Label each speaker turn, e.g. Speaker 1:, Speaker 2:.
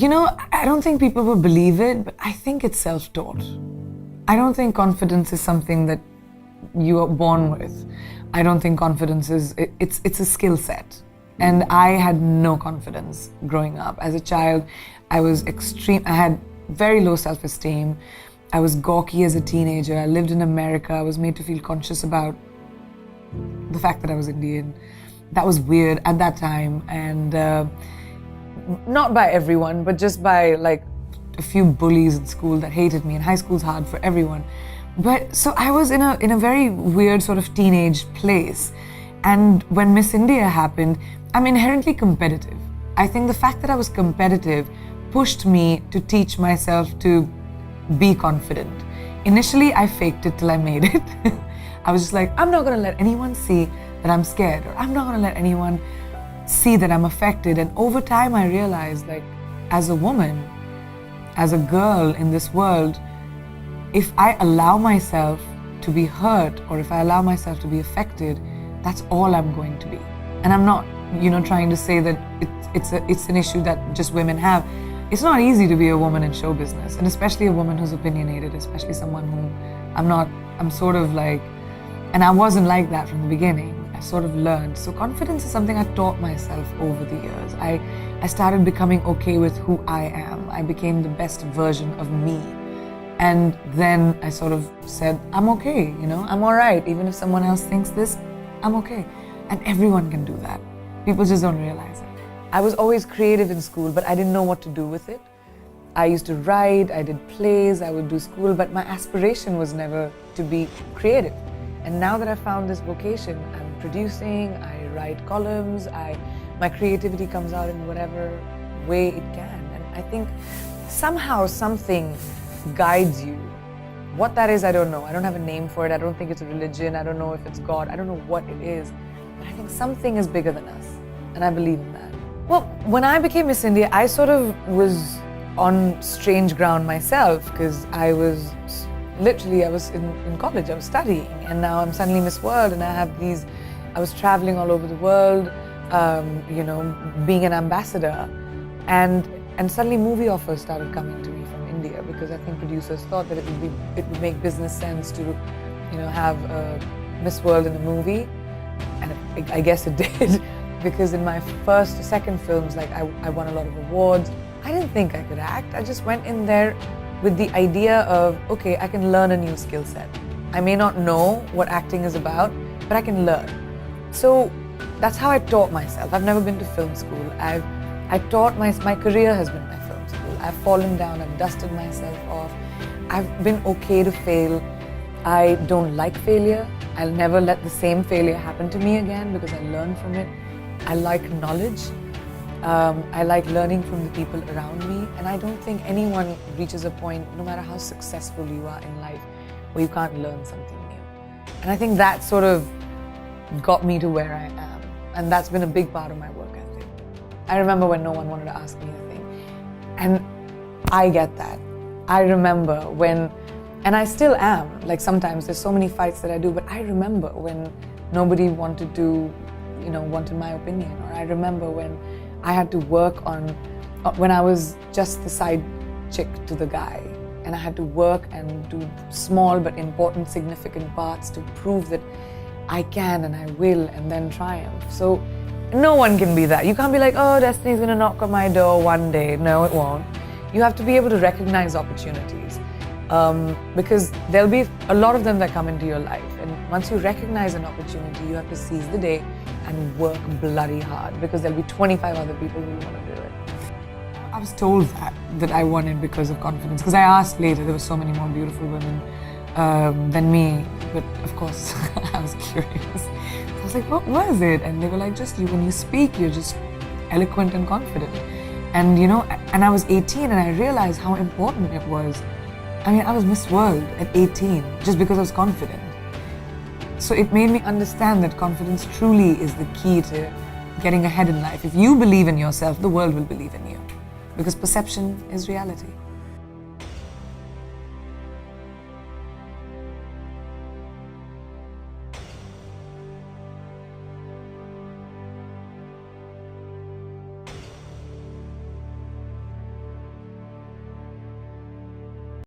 Speaker 1: I don't think people will believe it, but I think it's self-taught. I don't think confidence is something that you are born with. I don't think confidence it's a skill set. And I had no confidence growing up. As a child, I had very low self-esteem. I was gawky as a teenager. I lived in America. I was made to feel conscious about the fact that I was Indian. That was weird at that time, and not by everyone, but just by like a few bullies in school that hated me, and high school's hard for everyone. But so I was in a very weird sort of teenage place, and when Miss India happened, I'm inherently competitive. I think the fact that I was competitive pushed me to teach myself to be confident. Initially, I faked it till I made it. I was just like, I'm not gonna let anyone see that I'm scared, or I'm not gonna let anyone see that I'm affected. And over time, I realized, like, as a woman, as a girl in this world, if I allow myself to be hurt, or if I allow myself to be affected, that's all I'm going to be. And I'm not, trying to say that it's an issue that just women have. It's not easy to be a woman in show business, and especially a woman who's opinionated, especially someone who I'm sort of like, and I wasn't like that from the beginning. I sort of learned. So confidence is something I taught myself over the years. I started becoming okay with who I am. I became the best version of me. And then I sort of said, I'm okay, I'm all right. Even if someone else thinks this, I'm okay. And everyone can do that. People just don't realize it. I was always creative in school, but I didn't know what to do with it. I used to write, I did plays, I would do school, but my aspiration was never to be creative. And now that I found this vocation, I'm producing, I write columns, my creativity comes out in whatever way it can. And I think somehow something guides you. What that is, I don't know. I don't have a name for it. I don't think it's a religion. I don't know if it's God. I don't know what it is. But I think something is bigger than us. And I believe in that. Well, when I became Miss India, I sort of was on strange ground myself, because I was in college, I was studying, and now I'm suddenly Miss World, and I was traveling all over the world, being an ambassador, and suddenly movie offers started coming to me from India, because I think producers thought that it would make business sense to, have a Miss World in a movie, and I guess it did, because in my second films, like I won a lot of awards. I didn't think I could act. I just went in there with the idea of, okay, I can learn a new skill set. I may not know what acting is about, but I can learn. So that's how I taught myself. I've never been to film school. My career has been my film school. I've fallen down, I've dusted myself off. I've been okay to fail. I don't like failure. I'll never let the same failure happen to me again, because I learn from it. I like knowledge. I like learning from the people around me, and I don't think anyone reaches a point, no matter how successful you are in life, where you can't learn something new. And I think that sort of got me to where I am, and that's been a big part of my work ethic. I remember when no one wanted to ask me a thing, and I get that. I remember when, and I still am, like sometimes there's so many fights that I do, but I remember when nobody wanted my opinion, or I remember when I had to work on, when I was just the side chick to the guy, and I had to work and do small but important, significant parts to prove that I can and I will, and then triumph. So no one can be that. You can't be like, oh, destiny's gonna knock on my door one day. No, it won't. You have to be able to recognize opportunities, because there'll be a lot of them that come into your life, and once you recognize an opportunity, you have to seize the day and work bloody hard, because there'll be 25 other people who want to do it. I was told that I won it because of confidence, because I asked later, there were so many more beautiful women than me, but of course I was curious. I was like, what was it? And they were like, just you, when you speak, you're just eloquent and confident. And and I was 18, and I realized how important it was. I mean, I was Miss World at 18 just because I was confident. So it made me understand that confidence truly is the key to getting ahead in life. If you believe in yourself, the world will believe in you, because perception is reality.